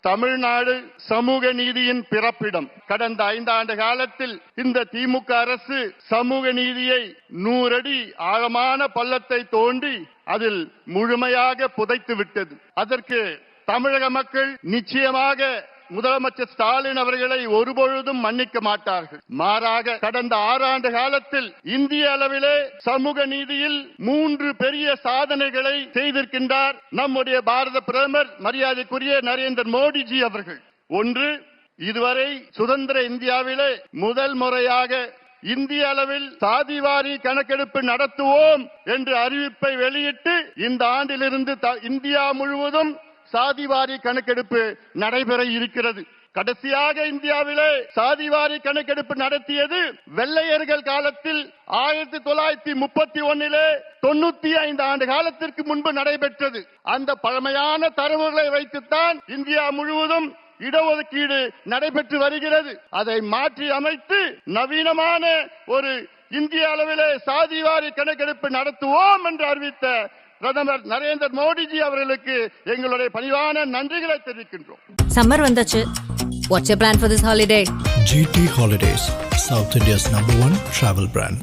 தமிழ்நாடு சமூக நீதியின் பிறப்பிடம். கடந்த 5 ஆண்டு காலத்தில் இந்த திமுக அரசு சமூக நீதியை 100 அடி ஆழமான பள்ளத்தை தோண்டி அதில் முழுமையாக புதைத்து விட்டது. அதற்கு தமிழக மக்கள் நிச்சயமாக முதலமைச்சர் ஸ்டாலின் அவர்களை ஒருபொழுதும் மன்னிக்க மாட்டார்கள். மாறாக கடந்த 6 ஆண்டு காலத்தில் இந்திய அளவிலே சமூக நீதியில் 3 பெரிய சாதனைகளை செய்திருக்கின்றார் நம்முடைய பாரத பிரதமர் மரியாதைக்குரிய நரேந்திர மோடிஜி அவர்கள். ஒன்று, இதுவரை சுதந்திர இந்தியாவிலே முதல் முறையாக இந்திய அளவில் சாதிவாரி கணக்கெடுப்பு நடத்துவோம் என்று அறிவிப்பை வெளியிட்டு இந்த ஆண்டிலிருந்து இந்தியா முழுவதும் சாதிவாரி கணக்கெடுப்பு நடைபெற இருக்கிறது. கடைசியாக இந்தியாவிலே சாதிவாரி கணக்கெடுப்பு நடத்தியது வெள்ளையர்கள் காலத்தில் 1931 95 ஆண்டு காலத்திற்கு முன்பு நடைபெற்றது. அந்த பழமையான தரவுகளை வைத்துத்தான் இந்தியா முழுவதும் இடஒதுக்கீடு நடைபெற்று வருகிறது. அதை மாற்றி அமைத்து நவீனமான ஒரு இந்திய அளவிலே சாதிவாரி கணக்கெடுப்பு நடத்துவோம் என்று அறிவித்த பிரதமர் நரேந்திர மோடிஜி அவர்களுக்கு எங்களுடைய பணிவான நன்றிகளை தெரிவிக்கின்றோம். சம்மர் வந்தாச்சு. What's your plan for this holiday? GT Holidays, South India's #1 travel brand.